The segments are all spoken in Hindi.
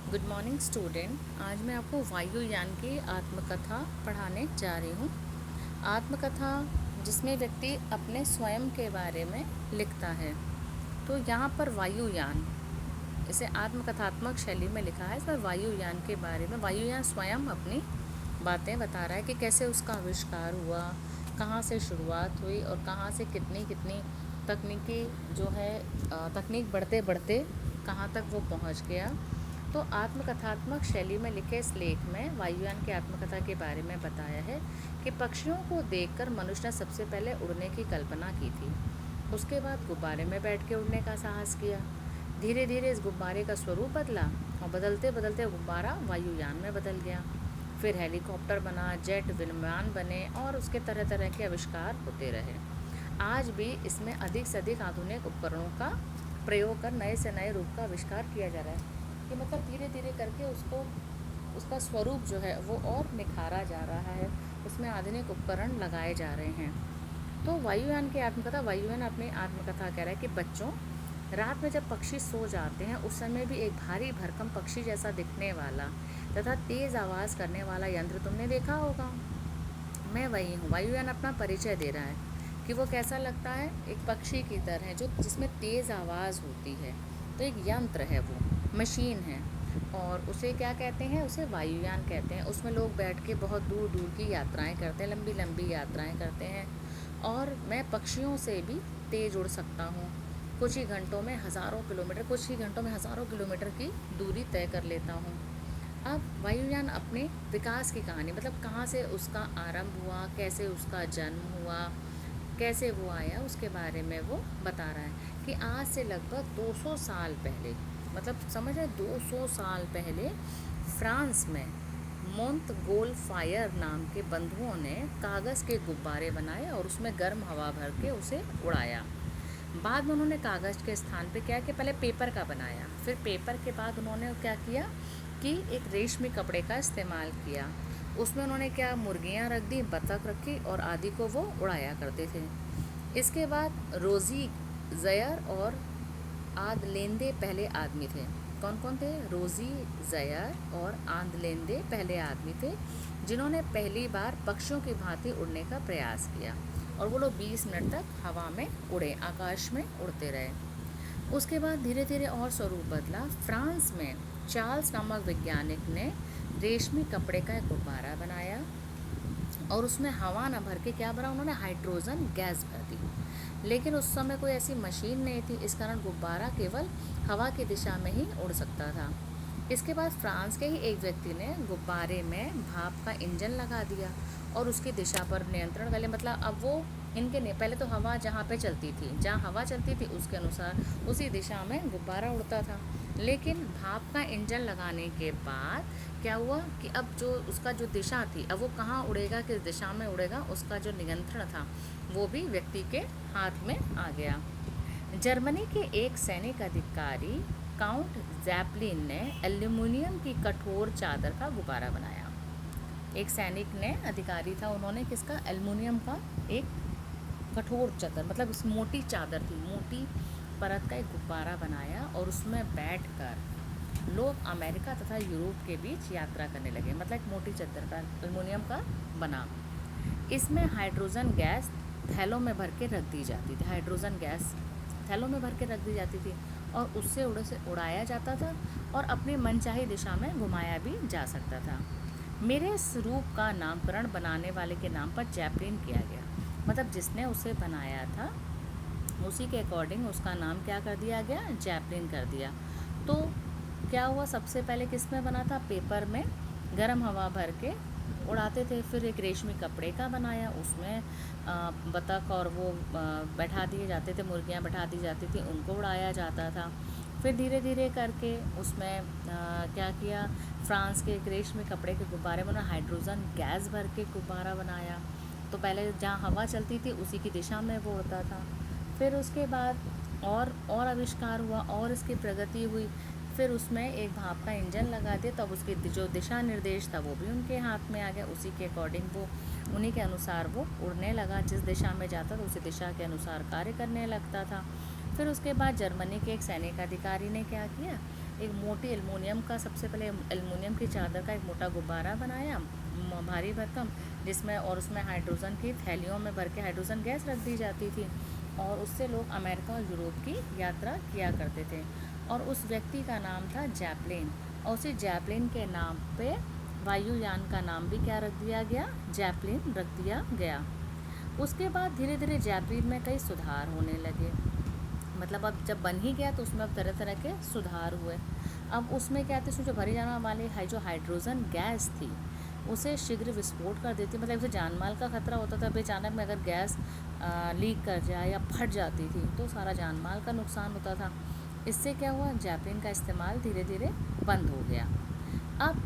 Good morning student. आज मैं आपको वायुयान की आत्मकथा पढ़ाने जा रही हूँ। आत्मकथा जिसमें व्यक्ति अपने स्वयं के बारे में लिखता है। तो यहाँ पर वायुयान इसे आत्मकथात्मक शैली में लिखा है। इसमें वायुयान के बारे में वायुयान स्वयं अपनी बातें बता रहा है कि कैसे उसका आविष्कार हुआ, कहाँ से शुरुआत हुई और कहाँ से कितनी कितनी तकनीकी जो है तकनीक बढ़ते बढ़ते कहाँ तक वो पहुँच गया। तो आत्मकथात्मक शैली में लिखे इस लेख में वायुयान की आत्मकथा के बारे में बताया है कि पक्षियों को देखकर मनुष्य ने सबसे पहले उड़ने की कल्पना की थी। उसके बाद गुब्बारे में बैठ के उड़ने का साहस किया। धीरे धीरे इस गुब्बारे का स्वरूप बदला और बदलते बदलते गुब्बारा वायुयान में बदल गया। फिर हेलीकॉप्टर बना, जेट विमान बने और उसके तरह तरह के आविष्कार होते रहे। आज भी इसमें अधिक से अधिक आधुनिक उपकरणों का प्रयोग कर नए से नए रूप का आविष्कार किया जा रहा है कि मतलब धीरे धीरे करके उसका स्वरूप जो है वो और निखारा जा रहा है। उसमें आधुनिक उपकरण लगाए जा रहे हैं। तो वायुयान की आत्मकथा, वायुयान अपनी आत्मकथा कह रहा है कि बच्चों, रात में जब पक्षी सो जाते हैं उस समय भी एक भारी भरकम पक्षी जैसा दिखने वाला तथा तेज़ आवाज़ करने वाला यंत्र तुमने देखा होगा। मैं वही हूँ। वायुयान अपना परिचय दे रहा है कि वो कैसा लगता है, एक पक्षी की तरह जो जिसमें तेज़ आवाज़ होती है। तो एक यंत्र है, वो मशीन है और उसे क्या कहते हैं, उसे वायुयान कहते हैं। उसमें लोग बैठ के बहुत दूर दूर की यात्राएं करते हैं, लंबी लंबी यात्राएं करते हैं। और मैं पक्षियों से भी तेज़ उड़ सकता हूँ। कुछ ही घंटों में हज़ारों किलोमीटर, कुछ ही घंटों में हज़ारों किलोमीटर की दूरी तय कर लेता हूँ। अब वायुयान अपने विकास की कहानी, मतलब कहाँ से उसका आरंभ हुआ, कैसे उसका जन्म हुआ, कैसे वो आया, उसके बारे में वो बता रहा है कि आज से लगभग 200 साल पहले, मतलब समझ रहे 200 साल पहले फ्रांस में मोंतगोल्फायर नाम के बंधुओं ने कागज़ के गुब्बारे बनाए और उसमें गर्म हवा भर के उसे उड़ाया। बाद में उन्होंने कागज़ के स्थान पे क्या कि पहले पेपर का बनाया, फिर पेपर के बाद उन्होंने क्या किया कि एक रेशमी कपड़े का इस्तेमाल किया। उसमें उन्होंने क्या, मुर्गियाँ रख दी, बतख रखी और आदि को वो उड़ाया करते थे। इसके बाद रोज़ी ज़यर और आदलेंदे पहले आदमी थे। कौन कौन थे? रोज़ी ज़यर और आदलेंदे पहले आदमी थे जिन्होंने पहली बार पक्षियों की भांति उड़ने का प्रयास किया और वो लोग 20 मिनट तक हवा में उड़े, आकाश में उड़ते रहे। उसके बाद धीरे धीरे और स्वरूप बदला। फ्रांस में चार्ल्स नामक वैज्ञानिक ने रेशमी कपड़े का एक गुब्बारा बनाया और उसमें हवा न भर के क्या भरा, उन्होंने हाइड्रोजन गैस भर दी। लेकिन उस समय कोई ऐसी मशीन नहीं थी, इस कारण गुब्बारा केवल हवा की दिशा में ही उड़ सकता था। इसके बाद फ्रांस के ही एक व्यक्ति ने गुब्बारे में भाप का इंजन लगा दिया और उसकी दिशा पर नियंत्रण कर लिया। मतलब अब वो इनके ने पहले तो हवा जहाँ पे चलती थी, जहाँ हवा चलती थी उसके अनुसार उसी दिशा में गुब्बारा उड़ता था। लेकिन भाप का इंजन लगाने के बाद क्या हुआ कि अब जो उसका जो दिशा थी, अब वो कहाँ उड़ेगा, किस दिशा में उड़ेगा, उसका जो नियंत्रण था वो भी व्यक्ति के हाथ में आ गया। जर्मनी के एक सैनिक अधिकारी काउंट जैपलिन ने एल्यूमिनियम की कठोर चादर का गुब्बारा बनाया। एक सैनिक ने, अधिकारी था, उन्होंने किसका, एल्यूमिनियम का एक कठोर चादर, मतलब इस मोटी चादर थी, मोटी परत का एक गुब्बारा बनाया और उसमें बैठकर लोग अमेरिका तथा यूरोप के बीच यात्रा करने लगे। मतलब एक मोटी चादर का एल्यूमिनियम का बना। इसमें हाइड्रोजन गैस थैलों में भर के रख दी जाती थी। हाइड्रोजन गैस थैलों में भर के रख दी जाती थी और उससे उड़ाया जाता था और अपनी मनचाही दिशा में घुमाया भी जा सकता था। मेरे इस रूप का नामकरण बनाने वाले के नाम पर जैपलिन किया गया। मतलब जिसने उसे बनाया था उसी के अकॉर्डिंग उसका नाम क्या कर दिया गया, जैपलिन कर दिया। तो क्या हुआ, सबसे पहले किस में बना था, पेपर में गर्म हवा भर के उड़ाते थे। फिर एक रेशमी कपड़े का बनाया, उसमें बतख और वो बैठा दिए जाते थे, मुर्गियाँ बैठा दी जाती थी, उनको उड़ाया जाता था। फिर धीरे धीरे करके उसमें क्या किया, फ्रांस के एक रेशमी कपड़े के गुब्बारे में उन्होंने हाइड्रोजन गैस भर के गुब्बारा बनाया। तो पहले जहाँ हवा चलती थी उसी की दिशा में वो होता था। फिर उसके बाद और आविष्कार हुआ और इसकी प्रगति हुई। फिर उसमें एक भाप का इंजन लगा दिया, तब उसकी जो दिशा निर्देश था वो भी उनके हाथ में आ गया। उसी के अकॉर्डिंग वो, उन्हीं के अनुसार वो उड़ने लगा। जिस दिशा में जाता था उसी दिशा के अनुसार कार्य करने लगता था। फिर उसके बाद जर्मनी के एक सैनिक अधिकारी ने क्या किया, एक मोटी एल्युमिनियम का, सबसे पहले एल्युमिनियम की चादर का एक मोटा गुब्बारा बनाया भारी भरकम, जिसमें और उसमें हाइड्रोजन की थैलियों में भर के हाइड्रोजन गैस रख दी जाती थी, और उससे लोग अमेरिका और यूरोप की यात्रा किया करते थे। और उस व्यक्ति का नाम था जैपलिन, और उसी जैपलिन के नाम पे वायुयान का नाम भी क्या रख दिया गया, जैपलिन रख दिया गया। उसके बाद धीरे धीरे जैपलिन में कई सुधार होने लगे, मतलब अब जब बन ही गया तो उसमें अब तरह तरह के सुधार हुए। अब उसमें क्या थे, उसमें जो भरी जाने वाली जो हाइड्रोजन गैस थी उसे शीघ्र विस्फोट कर देती, मतलब उसे जानमाल का खतरा होता था। अचानक में अगर गैस लीक कर जाए या फट जाती थी तो सारा जानमाल का नुकसान होता था। इससे क्या हुआ, जैपलिन का इस्तेमाल धीरे धीरे बंद हो गया। अब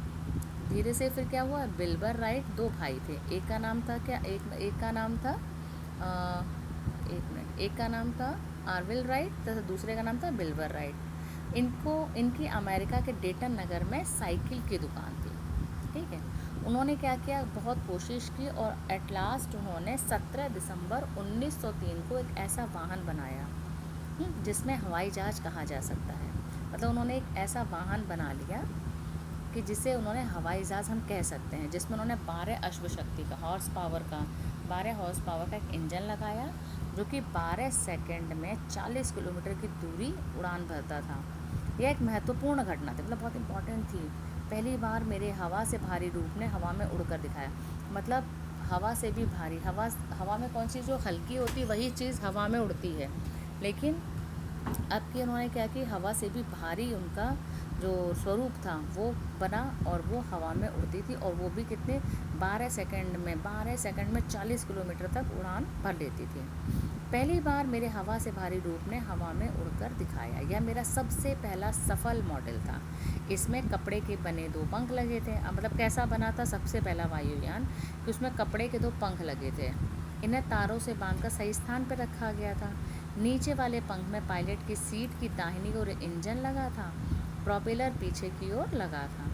धीरे से फिर क्या हुआ, विल्बर राइट दो भाई थे, एक का नाम था क्या, एक का नाम था एक का नाम था आर्विल राइट तथा दूसरे का नाम था विल्बर राइट। इनकी अमेरिका के डेटन नगर में साइकिल की दुकान थी, ठीक है। उन्होंने क्या किया, बहुत कोशिश की और एट लास्ट उन्होंने 17 दिसंबर 1903 को एक ऐसा वाहन बनाया जिसमें हवाई जहाज़ कहा जा सकता है। मतलब उन्होंने एक ऐसा वाहन बना लिया कि जिसे उन्होंने हवाई जहाज़ हम कह सकते हैं, जिसमें उन्होंने 12 अश्व शक्ति का 12 हॉर्स पावर का एक इंजन लगाया, जो कि 12 सेकंड में 40 किलोमीटर की दूरी उड़ान भरता था। यह एक महत्वपूर्ण घटना थी, मतलब बहुत इम्पॉर्टेंट थी। पहली बार मेरे हवा से भारी रूप ने हवा में उड़कर दिखाया, मतलब हवा से भी भारी, हवा में कौन सी जो हल्की होती वही चीज़ हवा में उड़ती है, लेकिन अब कि उन्होंने क्या कि हवा से भी भारी उनका जो स्वरूप था वो बना और वो हवा में उड़ती थी, और वो भी कितने 12 सेकंड में 40 किलोमीटर तक उड़ान भर लेती थी। पहली बार मेरे हवा से भारी रूप ने हवा में उड़कर दिखाया, यह मेरा सबसे पहला सफल मॉडल था। इसमें कपड़े के बने 2 पंख लगे थे। अब मतलब कैसा बना था सबसे पहला वायुयान, कि उसमें कपड़े के 2 पंख लगे थे, इन्हें तारों से बांधकर सही स्थान पर रखा गया था। नीचे वाले पंख में पायलट की सीट की दाहिनी ओर इंजन लगा था, प्रोपेलर पीछे की ओर लगा था।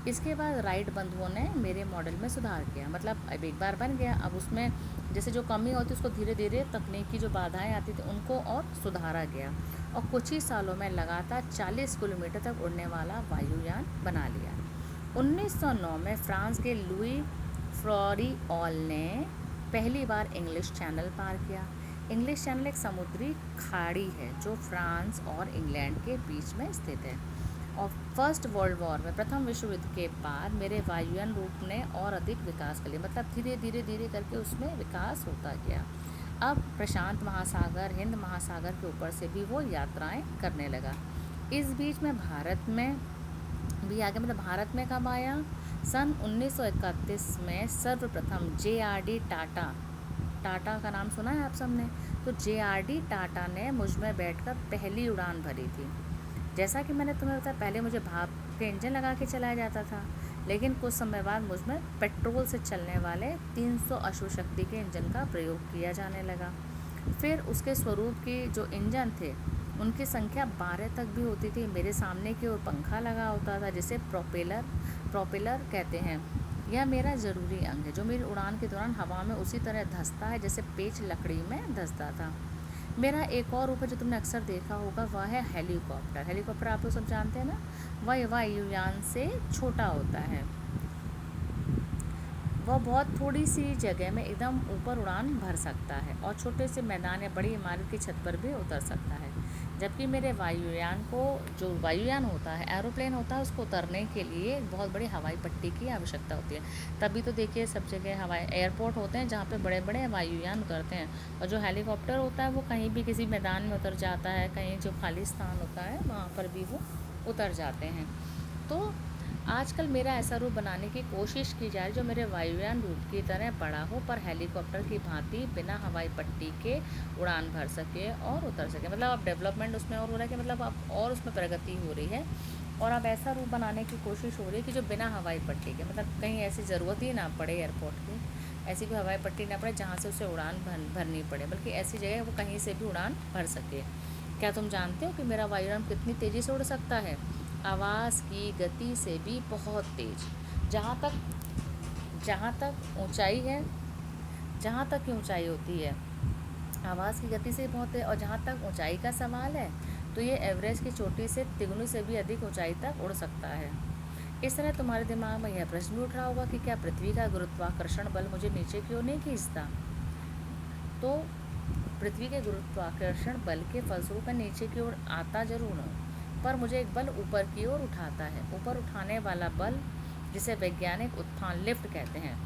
इसके बाद राइट बंधुओं ने मेरे मॉडल में सुधार किया, मतलब अब एक बार बन गया, अब उसमें जैसे जो कमी होती उसको धीरे धीरे तकनीकी जो बाधाएं आती थी उनको और सुधारा गया, और कुछ ही सालों में लगातार 40 किलोमीटर तक उड़ने वाला वायुयान बना लिया। 1909 में फ्रांस के लुई फ्लोरिऑल ने पहली बार इंग्लिश चैनल पार किया। इंग्लिश चैनल एक समुद्री खाड़ी है जो फ्रांस और इंग्लैंड के बीच में स्थित है। और फर्स्ट वर्ल्ड वॉर में, प्रथम विश्व युद्ध के बाद मेरे वायुयान रूप ने और अधिक विकास कर लिया, मतलब धीरे धीरे करके उसमें विकास होता गया। अब प्रशांत महासागर, हिंद महासागर के ऊपर से भी वो यात्राएं करने लगा। इस बीच में भारत में भी आ गया, मतलब भारत में कब आया, सन 1931 में सर्वप्रथम JRD टाटा का नाम सुना है आप सबने, तो JRD टाटा ने मुझ में बैठकर पहली उड़ान भरी थी। जैसा कि मैंने तुम्हें बताया, पहले मुझे भाप के इंजन लगा के चलाया जाता था, लेकिन कुछ समय बाद मुझ में पेट्रोल से चलने वाले 300 अश्व शक्ति के इंजन का प्रयोग किया जाने लगा। फिर उसके स्वरूप की जो इंजन थे उनकी संख्या 12 तक भी होती थी। मेरे सामने की ओर पंखा लगा होता था जिसे प्रोपेलर कहते हैं। यह मेरा ज़रूरी अंग है जो मेरी उड़ान के दौरान हवा में उसी तरह धंसता है जैसे पेच लकड़ी में धंसता था। मेरा एक और रूप है जो तुमने अक्सर देखा होगा, वह है हेलीकॉप्टर। हेलीकॉप्टर आप लोग सब जानते हैं ना, वह वायुयान से छोटा होता है। वह बहुत थोड़ी सी जगह में एकदम ऊपर उड़ान भर सकता है और छोटे से मैदान या बड़ी इमारत की छत पर भी उतर सकता है। जबकि मेरे वायुयान को, जो वायुयान होता है, एरोप्लेन होता है, उसको उतरने के लिए बहुत बड़ी हवाई पट्टी की आवश्यकता होती है। तभी तो देखिए सब जगह हवाई एयरपोर्ट होते हैं जहाँ पे बड़े बड़े वायुयान उतरते हैं, और जो हेलीकॉप्टर होता है वो कहीं भी किसी मैदान में उतर जाता है, कहीं जो खाली स्थान होता है वहाँ पर भी वो उतर जाते हैं। तो आजकल मेरा ऐसा रूप बनाने की कोशिश की जा रही जो मेरे वायुयान रूप की तरह बड़ा हो, पर हेलीकॉप्टर की भांति बिना हवाई पट्टी के उड़ान भर सके और उतर सके। मतलब अब डेवलपमेंट उसमें और हो रहा है कि मतलब अब और उसमें प्रगति हो रही है, और अब ऐसा रूप बनाने की कोशिश हो रही है कि जो बिना हवाई पट्टी के, मतलब कहीं ऐसी ज़रूरत ही ना पड़े एयरपोर्ट की, ऐसी भी हवाई पट्टी ना पड़े जहाँ से उसे उड़ान भरनी पड़े, बल्कि ऐसी जगह वो कहीं से भी उड़ान भर सके। क्या तुम जानते हो कि मेरा वायुयान कितनी तेज़ी से उड़ सकता है? आवाज़ की गति से भी बहुत तेज़। जहाँ तक ऊंचाई है, जहाँ तक की ऊंचाई होती है आवाज़ की गति से बहुत है, और जहाँ तक ऊंचाई का सवाल है तो ये एवरेज की चोटी से तिगुनी से भी अधिक ऊंचाई तक उड़ सकता है। इस तरह तुम्हारे दिमाग में यह प्रश्न भी उठ रहा होगा कि क्या पृथ्वी का गुरुत्वाकर्षण बल मुझे नीचे क्यों नहीं खींचता। तो पृथ्वी के गुरुत्वाकर्षण बल के फलस्वरूप मैं नीचे की ओर आता जरूर हूँ, पर मुझे एक बल ऊपर की ओर उठाता है। ऊपर उठाने वाला बल, जिसे वैज्ञानिक उत्थान लिफ्ट कहते हैं,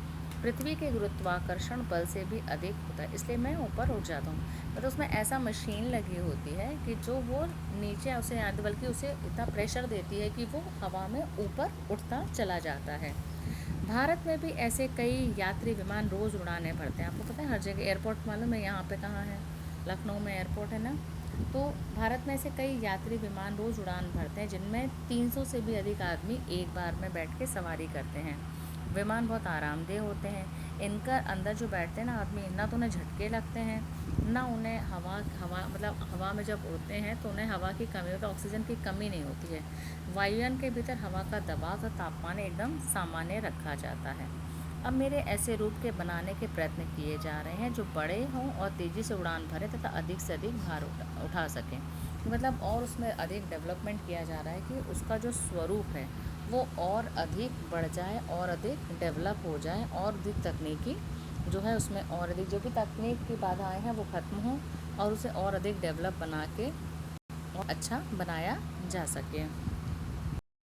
पृथ्वी के गुरुत्वाकर्षण बल से भी अधिक होता है, इसलिए मैं ऊपर उठ जाता हूँ। तो उसमें ऐसा मशीन लगी होती है कि जो वो नीचे उसे आती, बल्कि उसे इतना प्रेशर देती है कि वो हवा में ऊपर उठता चला जाता है। भारत में भी ऐसे कई यात्री विमान रोज़ उड़ाने पड़ते हैं। आपको पता है हर जगह एयरपोर्ट, मालूम है यहाँ पे कहाँ है, लखनऊ में एयरपोर्ट है ना। तो भारत में ऐसे कई यात्री विमान रोज़ उड़ान भरते हैं जिनमें 300 से भी अधिक आदमी एक बार में बैठ के सवारी करते हैं। विमान बहुत आरामदेह होते हैं। इनका अंदर जो बैठते हैं ना आदमी, ना तो उन्हें झटके लगते हैं, ना उन्हें हवा हवा मतलब हवा में जब उड़ते हैं तो उन्हें हवा की कमी, मतलब ऑक्सीजन की कमी नहीं होती है। वायुयान के भीतर हवा का दबाव और तापमान एकदम सामान्य रखा जाता है। अब मेरे ऐसे रूप के बनाने के प्रयत्न किए जा रहे हैं जो बड़े हों और तेज़ी से उड़ान भरें तथा अधिक से अधिक भार उठा सकें। मतलब और उसमें अधिक डेवलपमेंट किया जा रहा है कि उसका जो स्वरूप है वो और अधिक बढ़ जाए और अधिक डेवलप हो जाए, और अधिक तकनीकी जो है उसमें और अधिक जो भी तकनीक की बाधाएं हैं वो ख़त्म हों और उसे और अधिक डेवलप बना के और अच्छा बनाया जा सके।